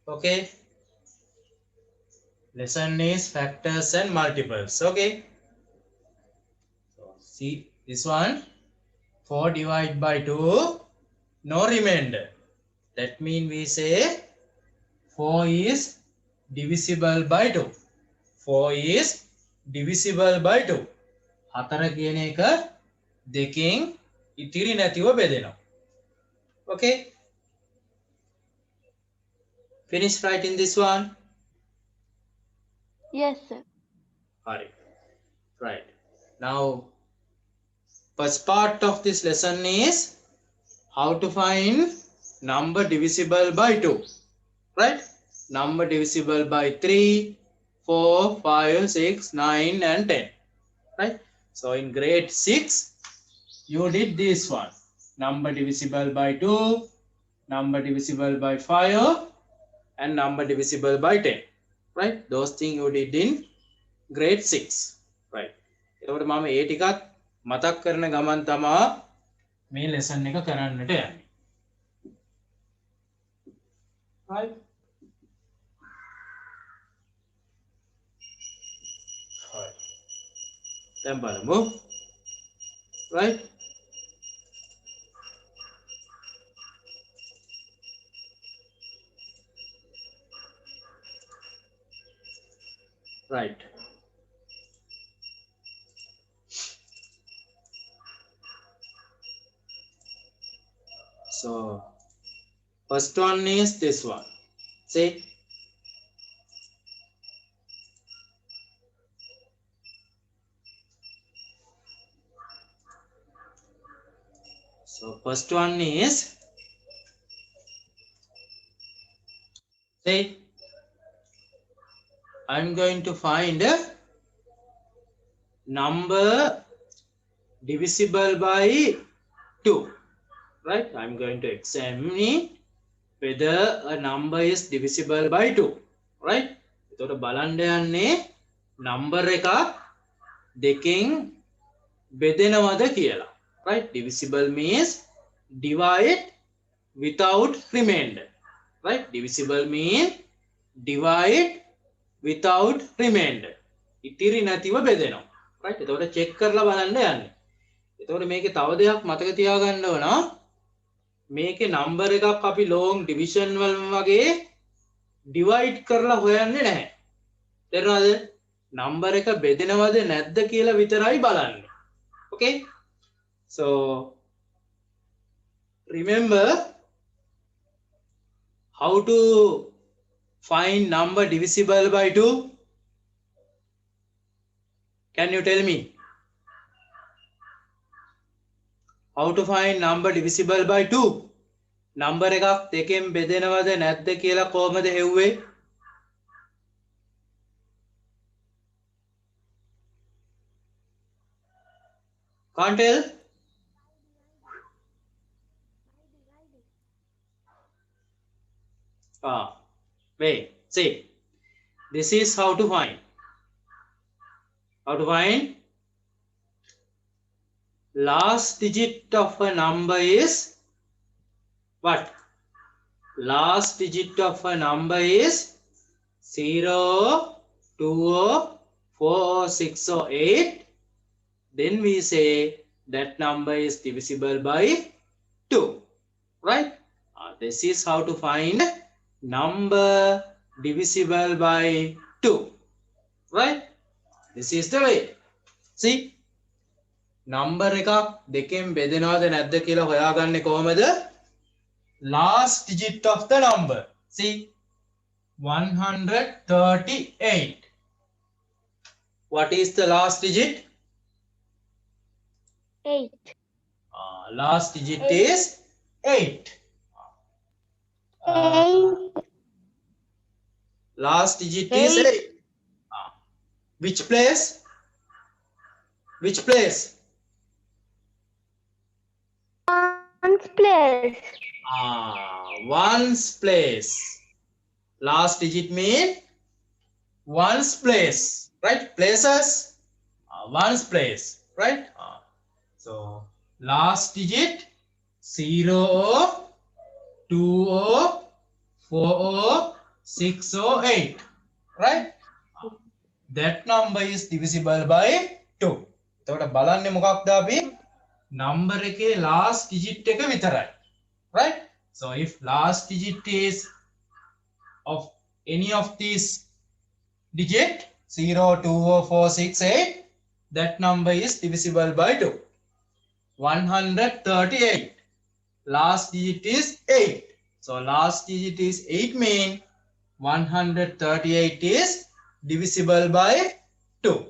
Okay. Lesson is factors and multiples. Okay. So see this one. 4 divided by 2. No remainder. That means we say 4 is divisible by 2. 4 is divisible by 2. 4 කියන එක දෙකෙන් ඉතිරි නැතිව බෙදෙනවා. Okay. Finish writing this one. Yes, sir. Alright. Right. Now, first part of this lesson is how to find number divisible by 2. Right? Number divisible by 3, 4, 5, 6, 9 and 10. Right? So in grade 6, you did this one. Number divisible by 2, number divisible by 5 and number divisible by 10. Right? Those things you did in grade 6. Right. එතකොට මම ඒ ටිකත් මතක් කරන ගමන් තමා මේ lesson එක කරන්නට යන්නේ. Right? Right. දැන් බලමු. Right? Right. So, first one is this one. See? So, first one is, see, I'm going to find a number divisible by 2. Right? I'm going to examine whether a number is divisible by 2. Right? එතකොට බලන්න යන්නේ number එකක් දෙකෙන් බෙදෙනවද කියලා. Right? Divisible means divide without remainder. Right? Divisible means divide without remainder. ඉතිරි නැතිව බෙදෙනවා. Right? එතකොට check කරලා බලන්න යන්නේ. එතකොට මේකේ තව දෙයක් මතක තියාගන්න ඕන. මේකේ number එකක් අපි long division වල වගේ divide කරලා හොයන්නේ නැහැ. තේරුණාද? number එක බෙදෙනවද නැද්ද කියලා විතරයි බලන්නේ. Okay? So remember how to find number divisible by 2? Can you tell me? How to find number divisible by 2? Number එකක් දෙකෙන් බෙදෙනවද නැද්ද කියලා කොහොමද හෙව්වේ? Can't tell? Wait, see. This is how to find. How to find? Last digit of a number is what? Last digit of a number is 0, 2, 4, 6 or 8. Then we say that number is divisible by 2. Right? This is how to find number divisible by 2. Right? This is the way. See? Number එකක් දෙකෙන් බෙදෙනවද නැද්ද කියලා හොයාගන්නේ කොහොමද? Last digit of the number. See? 138. What is the last digit? 8. Last digit is 8. 8. Last digit is 8. Which place? Which place? Ones place. Ones place. Last digit mean ones place. Right? Places. Ones place. Right? So last digit 0, 2, 4, 608, right? That number is divisible by 2. එතකොට බලන්නේ මොකක්ද අපි? Number එකේ last digit එක විතරයි. Right? So if last digit is of any of these digit 0, 2, or 4, 6, 8, that number is divisible by 2. 138. Last digit is 8. So last digit is 8 mean 138 is divisible by 2.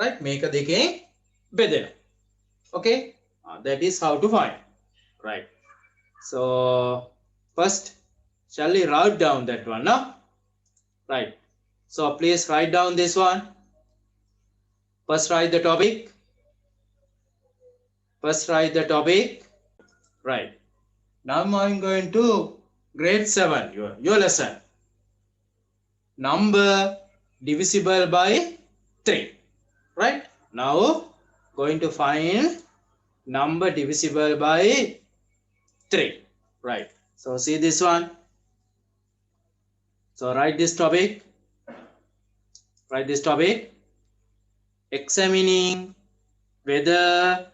Right? Make a decay better. Okay? That is how to find. Right. So first, shall we write down that one? No? Right. So please write down this one. First write the topic. First write the topic. Right. Now I'm going to grade 7, your lesson. Number divisible by 3. Right. Now going to find number divisible by 3. Right. So see this one. So write this topic. Write this topic. Examining whether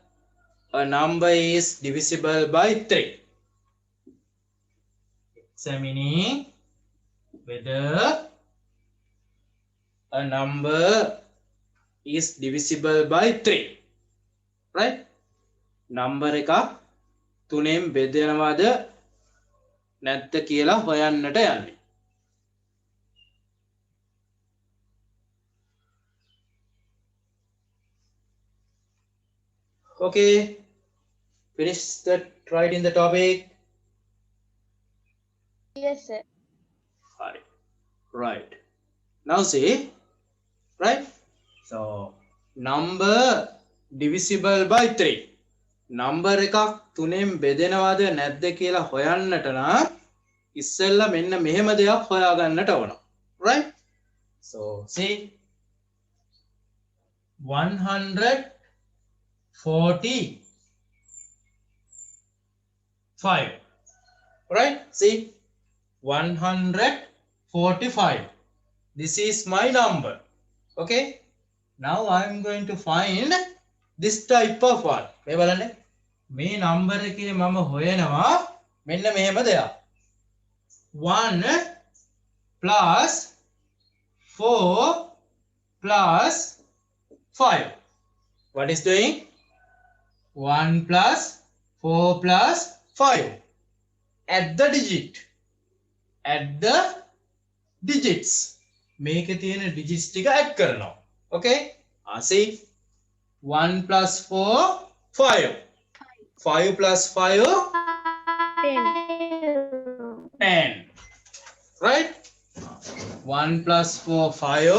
a number is divisible by 3. Examining whether a number is divisible by 3. Right? Number එක තුනෙන් බෙදෙනවද නැත්ද කියලා හොයන්නට යන්නේ. Okay. Finish that writing the topic. Yes, sir. Right. Right. Now see. Right. So number divisible by 3. Number එකක් තුනෙන් බෙදෙනවද නැද්ද කියලා හොයන්නට නම් ඉස්සෙල්ලා මෙන්න මෙහෙම දෙයක් හොයාගන්නට ඕන. Right? So see 145. Right? See 145. This is my number. Okay? Now I am going to find this type of one. මේ බලන්න. මේ number එකේ මම හොයනවා මෙන්න මෙහෙම දෙයක්. 1 plus 4 plus 5. What is doing? 1 plus 4 plus 5. Add the digit. Add the digits. මේකේ තියෙන digits ටික add කරනවා. Okay? See? 1 plus 4, 5. 5 plus 5, 10. Right? 1 plus 4, 5.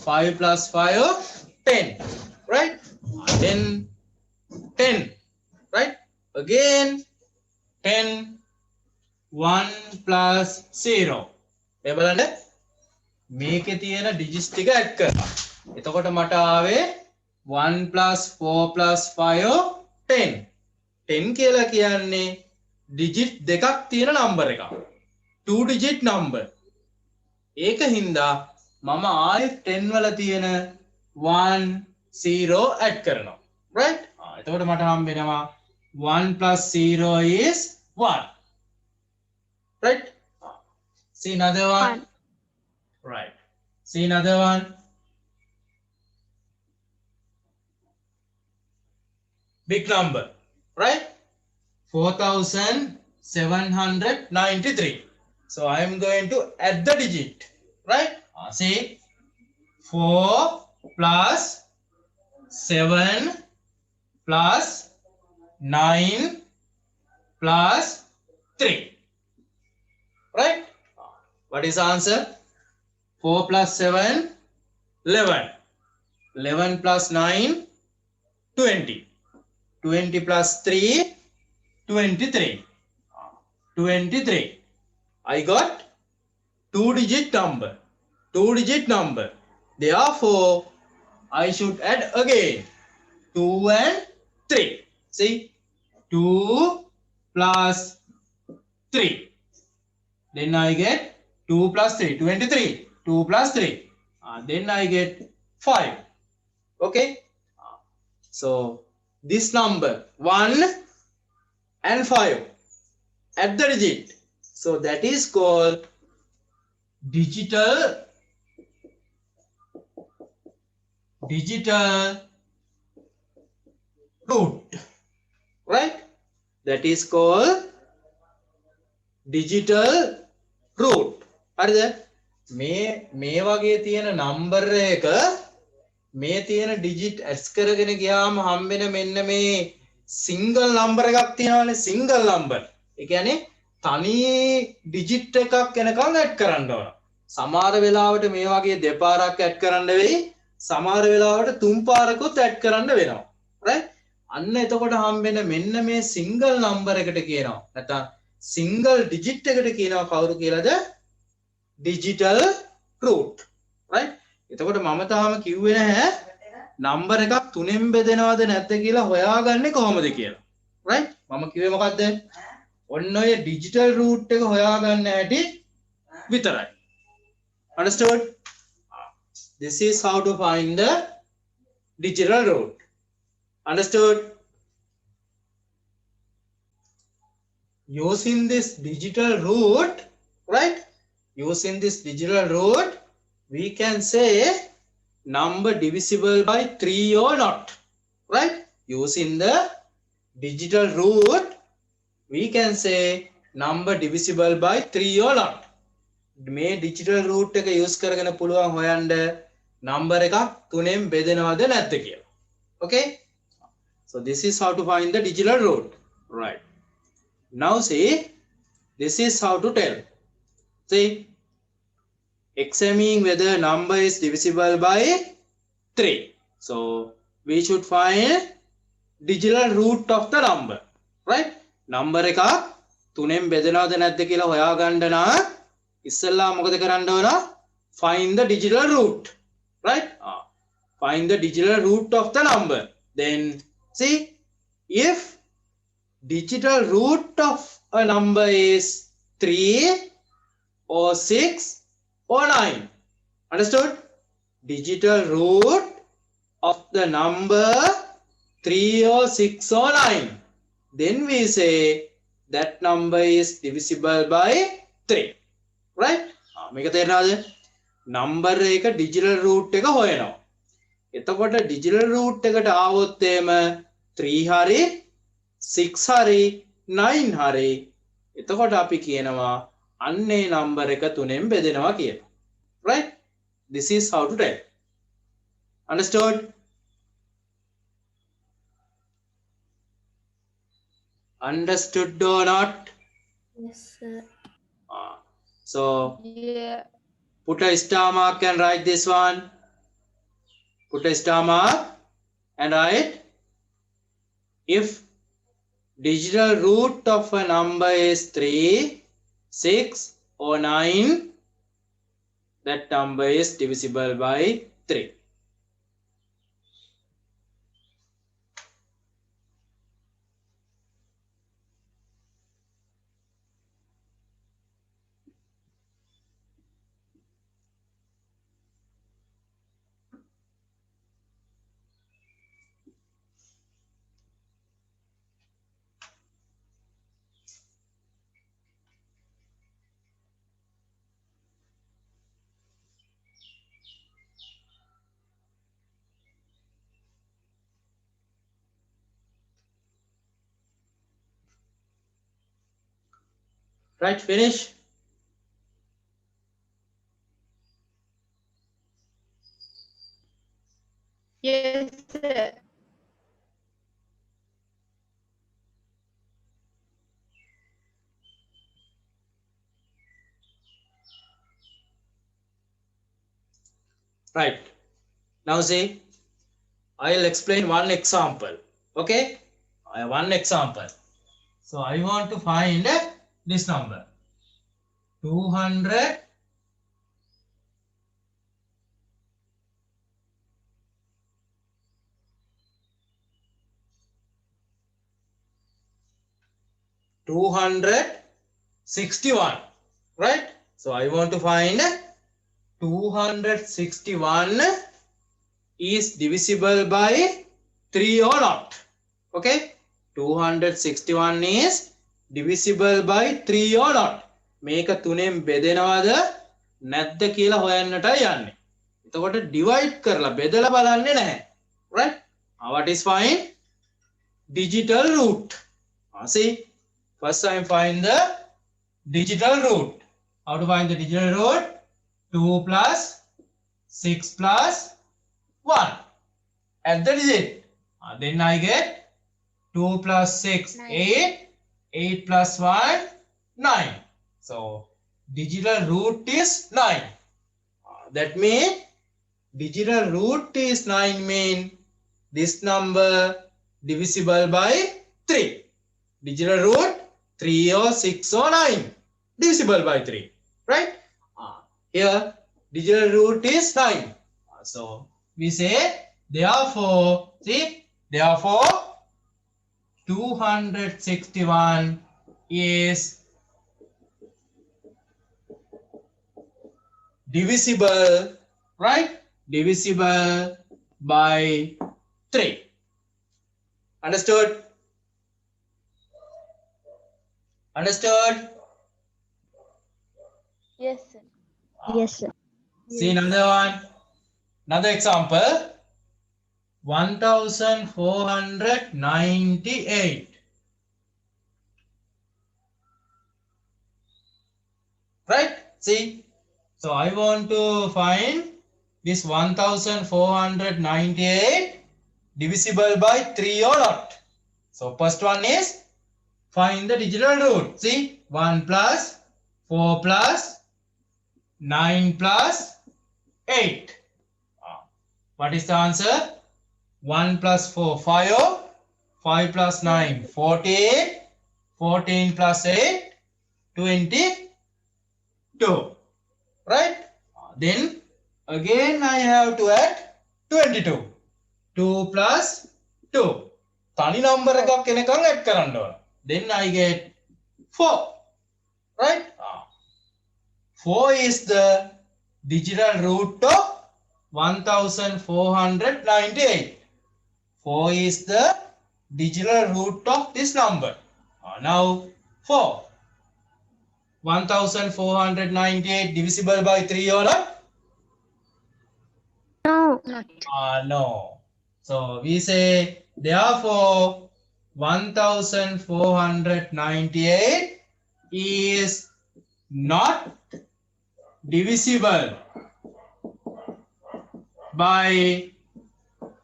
5 plus 5, 10. Right? Then 10. Right? Again 10. 1 plus 0. මේ බලන්න මේකේ තියෙන digits ටික add කරනවා. එතකොට මට ආවේ 1 plus 4 plus 5 10. 10 කියලා කියන්නේ digit දෙකක් තියෙන number එකක්. 2 digit number. ඒක හින්දා මම ආයෙත් 10 වල තියෙන 1 0 add කරනවා. Right? එතකොට මට හම්බ වෙනවා 1 plus 0 is 1. Right? See another one. Right. See another one. Big number, right? 4,793. So I am going to add the digit, right? See, 4 plus 7 plus 9 plus 3, right? What is the answer? 4 plus 7, 11. 11 plus 9, 20. 20 plus 3, 23. 23. I got 2 digit number. 2 digit number. Therefore, I should add again 2 and 3. See, 2 plus 3. Then I get 2 plus 3, 23. 2 plus 3. Then I get 5. Okay. So this number 1 and 5 at the digit. So that is called digital root. Right? That is called digital root. හරිද? මේ වගේ තියෙන number එක මේ තියෙන digit ads කරගෙන ගියාම හම්බෙන මෙන්න මේ සිංගල් නම්බර් එකක් තියෙනවානේ සිංගල් නම්බර්. ඒ කියන්නේ තනි ඩිජිට් එකක් එනකන් ඇඩ් කරන්න ඕන. සමහර වෙලාවට මේ වගේ දෙපාරක් ඇඩ් කරන්න වෙයි. සමහර වෙලාවට තුන් පාරකුත් ඇඩ් කරන්න වෙනවා. right? අන්න එතකොට හම්බෙන මෙන්න මේ සිංගල් නම්බර් එකට කියනවා. නැත්නම් සිංගල් ඩිජිට් එකට කියනවා කවුරු කියලාද? digital root. right? එතකොට මම තාම කිව්වේ නැහැ නම්බර් එකක් තුනෙන් බෙදෙනවද නැද්ද කියලා හොයාගන්නේ කොහොමද කියලා. right? මම කිව්වේ මොකද්ද? ඔන්න ඔය digital root එක හොයාගන්න හැටි විතරයි. Understood? This is how to find the digital root. Understood? Using this digital root, right? Using this digital root, we can say number divisible by 3 or not. Right? Using the digital root, we can say number divisible by 3 or not. මේ digital root එක use කරගෙන පුළුවන් හොයන්න number එකක් තුනෙන් බෙදෙනවද නැද්ද කියලා. Okay? So this is how to find the digital root. Right. Now see, this is how to tell. See, examining whether number is divisible by 3. So we should find digital root of the number. Right? Number එකක් තුනෙන් බෙදෙනවද නැද්ද කියලා හොයාගන්න නම් ඉස්සෙල්ලා මොකද කරන්න ඕන? Find the digital root. Right? Find the digital root of the number. Then see, if digital root of a number is 3 or 6 or 9. Understood? Digital root of the number 3 or 6 or 9. Then we say that number is divisible by 3. Right? මේක තේරෙනවද? number එක digital root එක හොයනවා. එතකොට digital root එකට ආවොත් එහෙම 3 හරි 6 හරි 9 හරි එතකොට අපි කියනවා අන්නේ number එක තුනෙන් බෙදෙනවා කියලා. Right? This is how to tell. Understood? Understood or not? Yes, sir. So Yeah. put a star mark and write this one. Put a star mark and write if digital root of a number is 3, 6 or 9, that number is divisible by 3. Right, finish. Yes, sir. Right. Now see, I'll explain one example. Okay? I have one example. So I want to find this number. 200 261. Right? So I want to find 261 is divisible by 3 or not. Okay, 261 is divisible by 3 or not. මේක තුනෙන් බෙදෙනවද නැද්ද කියලා හොයන්නටයි යන්නේ. එතකොට divide කරලා බෙදලා බලන්නේ නැහැ. Right? What is find? Digital root. See, first I find the digital root. How to find the digital root? 2 plus 6 plus 1. Add the digit. Then I get 2 plus 6, 8. 8 plus 1, 9. So, digital root is 9. That means, digital root is 9 mean this number divisible by 3. Digital root 3 or 6 or 9 divisible by 3. Right? Here, digital root is 9. So, we say, therefore, see, therefore, 261 is divisible, right? Divisible by 3. Understood? Understood? Yes, sir. Yes, sir. See another one. Another example. 1498. Right? See? So I want to find this 1498 divisible by 3 or not. So first one is find the digital root. See? 1 plus 4 plus 9 plus 8. What is the answer? 1 plus 4, 5. 5 plus 9, 14. 14 plus 8, 22. Right? Then again I have to add 22. 2 plus 2. Tani number එකක් එනකන් add කරන්න ඕන. Then I get 4. Right? 4 is the digital root of 1498. 4 is the digital root of this number. Now 4. 1498 divisible by 3 or not? No. Not. No. So we say therefore 1498 is not divisible by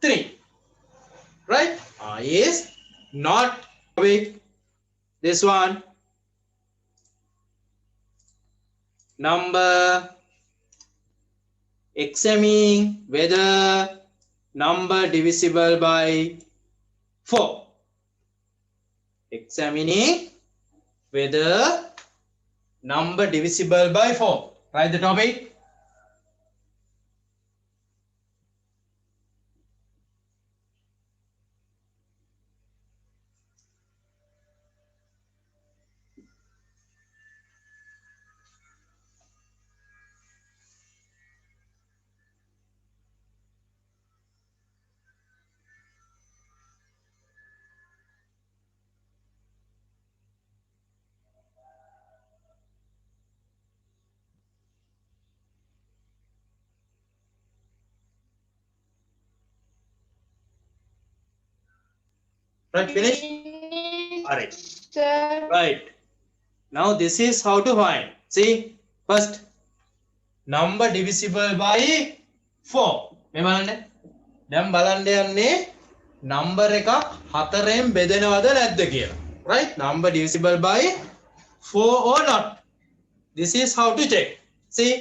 3. Right? Is not big. This one. Number examining whether number divisible by 4. Examining whether number divisible by 4. Write the topic. Right, finish? Alright. Sir. Right. Now this is how to find. See, first number divisible by 4. මේ බලන්න. දැන් බලන්න යන්නේ number එකක් 4ෙන් බෙදෙනවද නැද්ද කියලා. Right? Number divisible by 4 or not. This is how to check. See,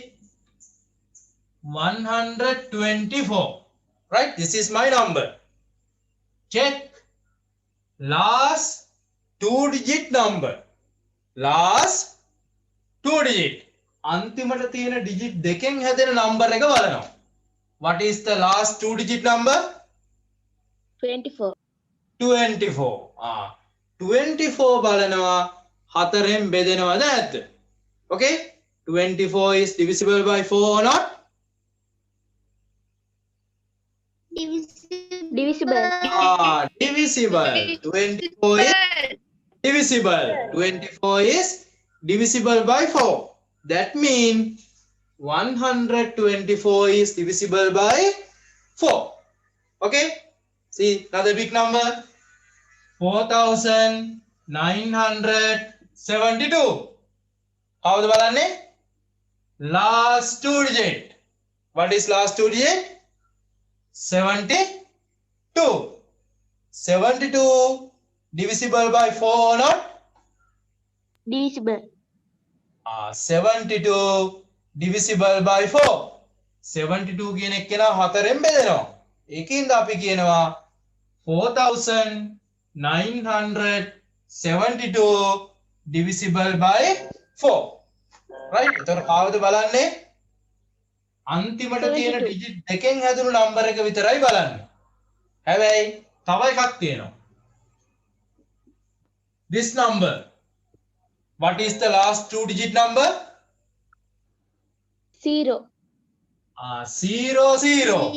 124. Right? This is my number. Check last 2-digit number. Last 2 digit. අන්තිමට තියෙන digit දෙකෙන් හැදෙන number එක බලනවා. What is the last 2-digit number? 24. 24. 24 බලනවා 4ෙන් බෙදෙනවද නැද්ද? Okay? 24 is divisible by 4 or not? Divisible. Divisible. 24 is divisible. 24 is divisible by 4. That means 124 is divisible by 4. Okay? See, another big number. 4972. How the balance? Last two digit. What is last two digit? 72. 72 divisible by 4 or not? Divisible. 72 divisible by 4. 72 කියන එක කෙනා හතරෙන් බෙදෙනවා. ඒකින්ද අපි කියනවා 4972 divisible by 4. Right? එතකොට කාවද බලන්නේ? අන්තිමට තියෙන 72. ඩිජිට් දෙකෙන් හැදුණු නම්බර් එක විතරයි බලන්නේ. හැබැයි තව එකක් තියෙනවා. This number. What is the last two digit number? 0. 0 0.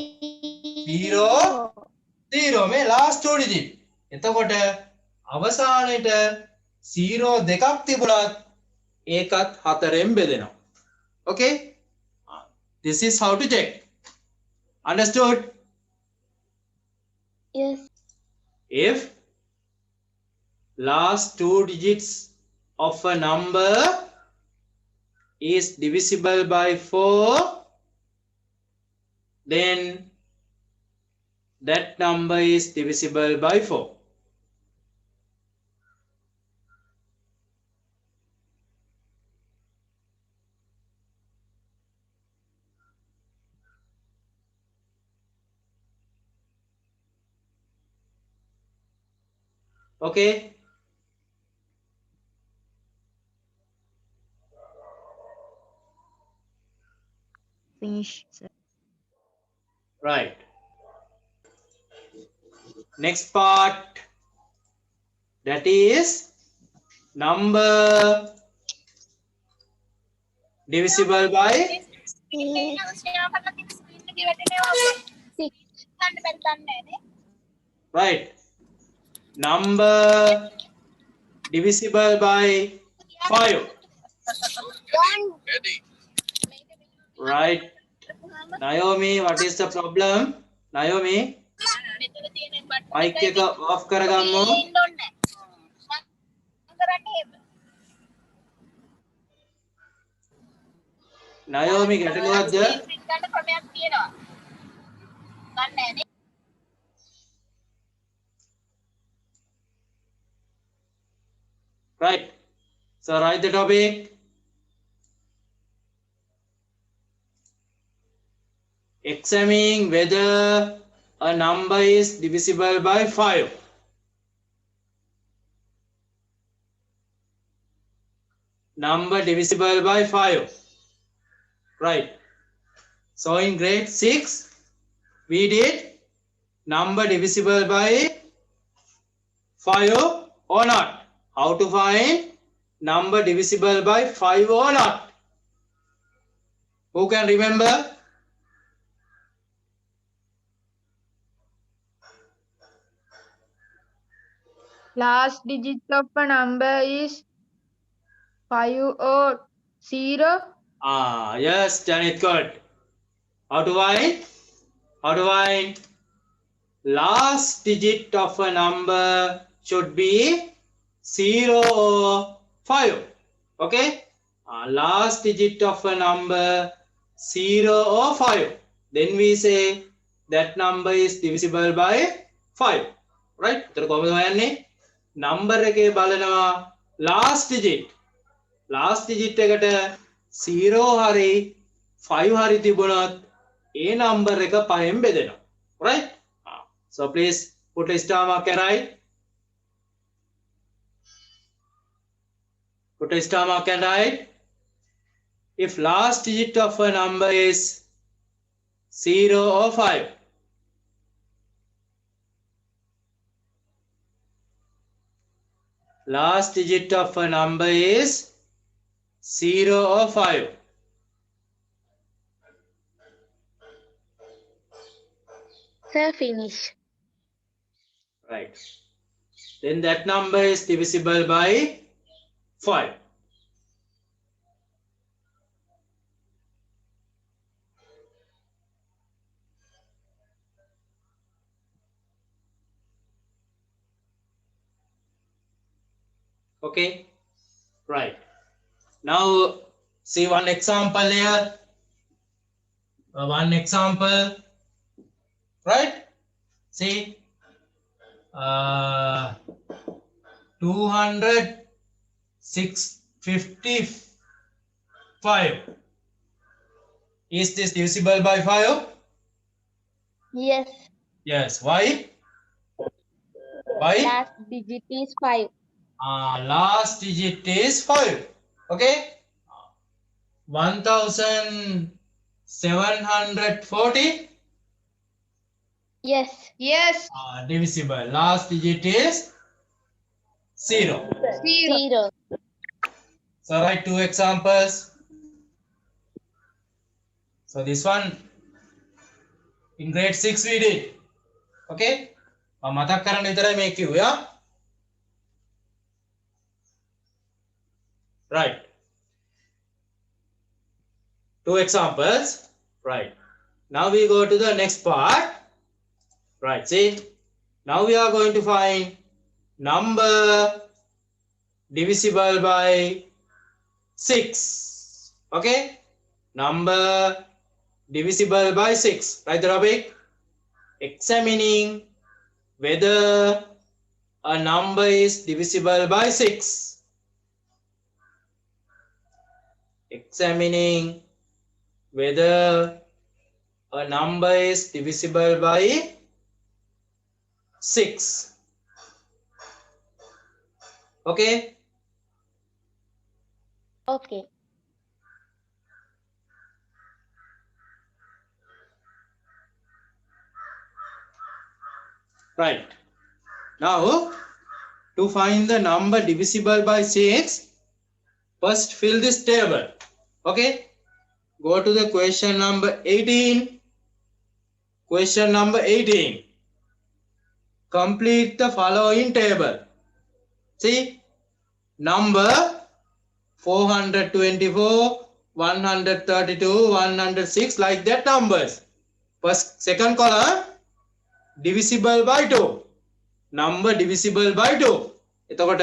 0 මේ last two digit. එතකොට අවසානයේට 0 දෙකක් තිබුණත් ඒකත් හතරෙන් බෙදෙනවා. Okay? This is how to check. Understood? Yes. If last two digits of a number is divisible by 4, then that number is divisible by 4. Okay? Finish, sir. Right. Next part, that is number divisible by 6. right. Number divisible by 5. Right. Naomi, what is the problem? Naomi, mic එක off කරගම්මු. Naomi ගැටලුවක්ද? Right. So write the topic. Examining whether a number is divisible by 5. Number divisible by 5. Right. So in grade 6, we did number divisible by 5 or not. How to find number divisible by 5 or not? Who can remember? Last digit of a number is 5 or 0. Yes, Janet, good. How to find? How to find? Last digit of a number should be 0 or 5. Okay? Last digit of a number 0 or 5. Then we say that number is divisible by 5. Right? එතකොට කොහොමද හොයන්නේ? Number එකේ බලනවා last digit. Last digit එකට 0 හරි 5 හරි තිබුණොත් ඒ number එක පහෙන් බෙදෙනවා. Right? So please put a star mark and write. Put a star mark and write. If last digit of a number is 0 or 5. Last digit of a number is 0 or 5. Sir, finish. Right. Then that number is divisible by 5. Okay. Right. Now see one example here. One example. Right. See. 255. Is this divisible by 5? Yes. Yes. Why? Why? Last digit is 5. Last digit is 5. Okay. 1740. Yes. Yes. Divisible. Last digit is 0. 0. 0. So write 2 examples. So this one in grade 6 we did. Okay. මතක් කරන්න විතරයි මේ කිව්වේ. Right. 2 examples. Right. Now we go to the next part. Right. See. Now we are going to find number divisible by 6. Okay. Number divisible by 6. Write the topic. Examining whether a number is divisible by 6. Examining whether a number is divisible by 6. Okay. Okay. Right. Now, to find the number divisible by 6, first fill this table. Okay. Go to the question number 18. Question number 18. Complete the following table. See, number 424, 132, 106, like that numbers. First, second column, divisible by 2. Number divisible by 2. එතකොට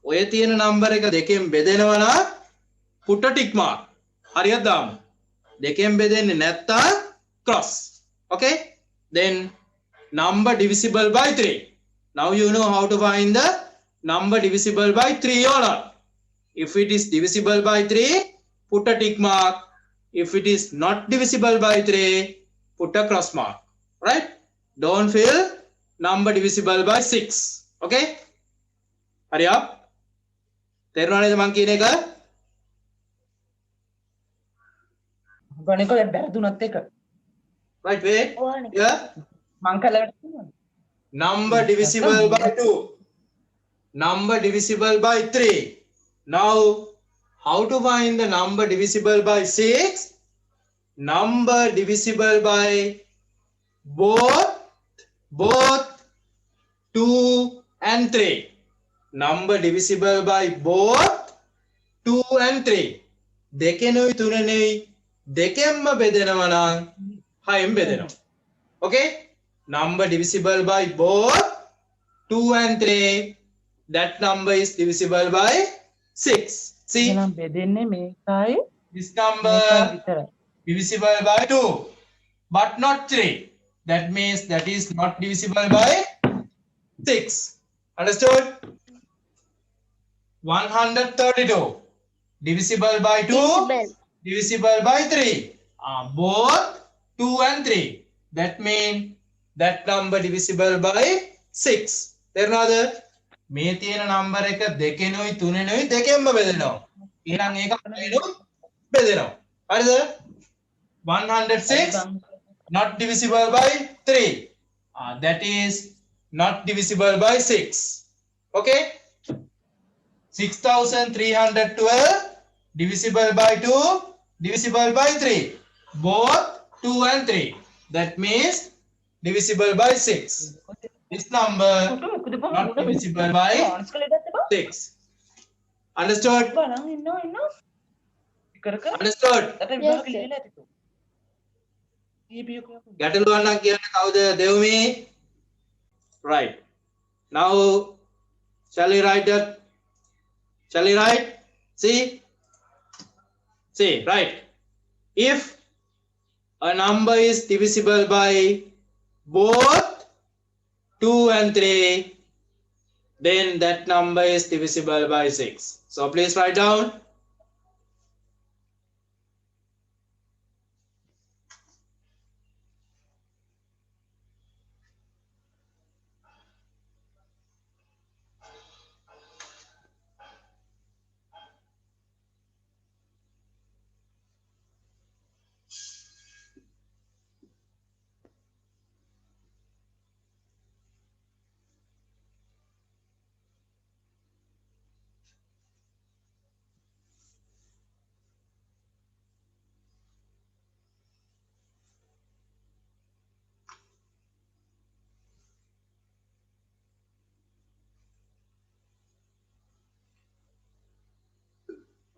ඔය තියෙන number එක දෙකෙන් බෙදෙනවා නම් put a tick mark. හරියට දාමු. දෙකෙන් බෙදෙන්නේ නැත්තම් cross. Okay? Then number divisible by 3. Now you know how to find the number divisible by 3 or not. If it is divisible by 3, put a tick mark. If it is not divisible by 3, put a cross mark. Right? Don't fill number divisible by 6. Okay? Hurry up. තේරුණා නේද මං කියන එක? ගණික බැරදුනත් එක. Right, wait. Yeah. මං කලකට Number divisible by 2. Number divisible by 3. Now, how to find the number divisible by 6? Number divisible by both 2 and 3. Number divisible by both 2 and 3. දෙකෙනුයි තුනෙනුයි දෙකෙන්ම බෙදෙනවා නම් 6ෙන් බෙදෙනවා. Okay? Number divisible by both 2 and 3. That number is divisible by 6. See, එහෙනම් බෙදෙන්නේ මේකයි this number විතරයි. divisible by 2 but not 3. That means that is not divisible by 6. Understood? 132 divisible by 2, Divisible. divisible by 3. Both 2 and 3. That means that number divisible by 6. There another. මේ තියෙන number එක දෙකෙනුයි තුනෙනුයි දෙකෙන්ම බෙදෙනවා. එහෙනම් ඒක හයනුයි බෙදෙනවා. හරිද? 106 not divisible by 3. That is not divisible by 6. Okay? 6312 divisible by 2, divisible by 3. Both 2 and 3. That means divisible by 6. This number not divisible by 6. Understood? Understood? Yes, sir. ගැටලුවක් නම් කියන්නේ කවුද? දෙව්මි. Right. Now shall we write that? Shall we write? See, right. If a number is divisible by both 2 and 3, then that number is divisible by 6. So please write down.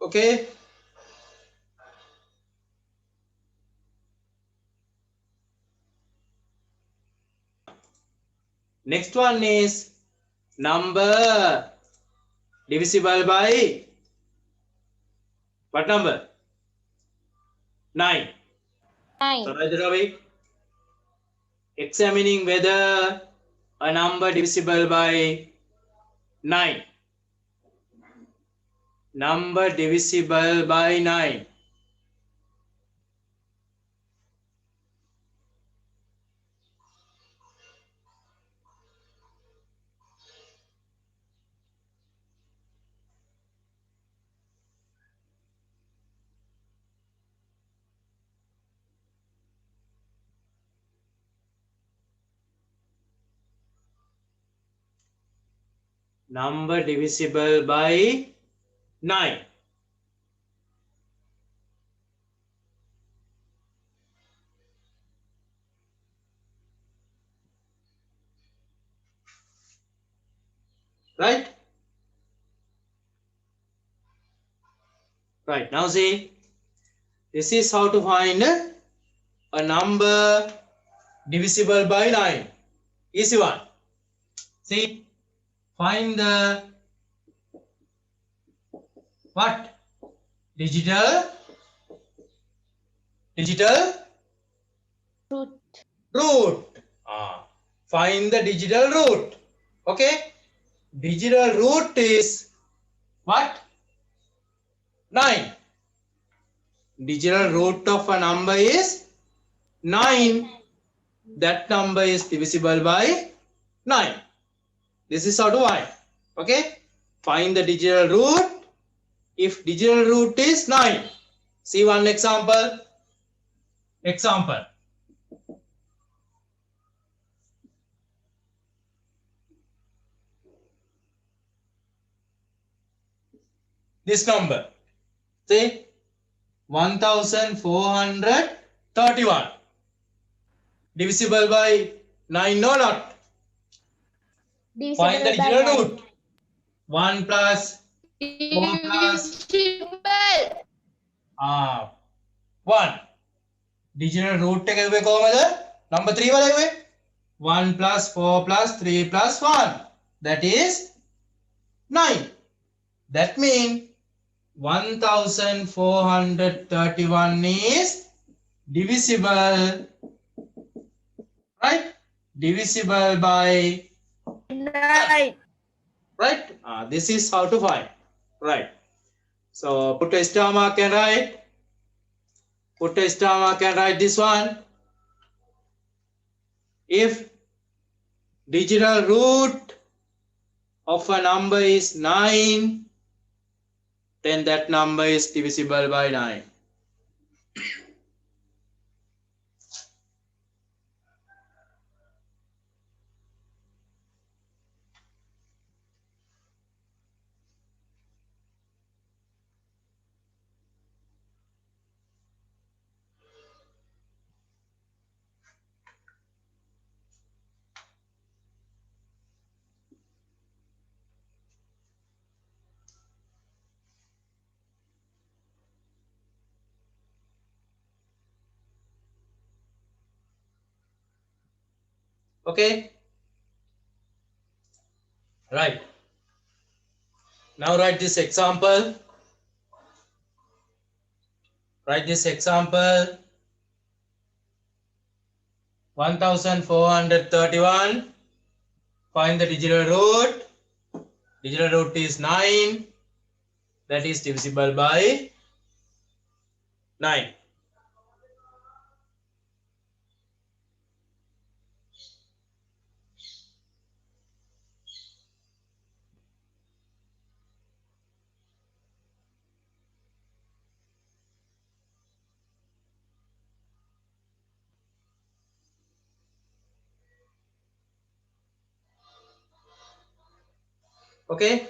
Okay. Next one is number divisible by what number? 9. 9. So right away, examining whether a number divisible by 9. Number divisible by 9. Number divisible by 9. Right? Right. Now see, this is how to find a number divisible by 9. Easy one. See, find the what? Digital root. Find the digital root. Okay. Digital root is what? 9. Digital root of a number is 9. That number is divisible by 9. This is how to find. Okay. Find the digital root. If digital root is 9. See one example. Example. This number. See, 1431. Divisible by 9 or not? Find the Divisible by digital 9. root. 1 plus 4 plus Divisible. 1. Digital root එක කිව්වේ කොහමද? Number 3 වල කිව්වේ 1 plus 4 plus 3 plus 1. That is 9. That means 1431 is divisible, right? Divisible by 9. right? This is how to find, right? So put a star mark and write. Put a star mark and write this one. If digital root of a number is 9, then that number is divisible by 9. Okay. Right. Now write this example. Write this example. 1431. Find the digital root. Digital root is 9. That is divisible by 9. Okay.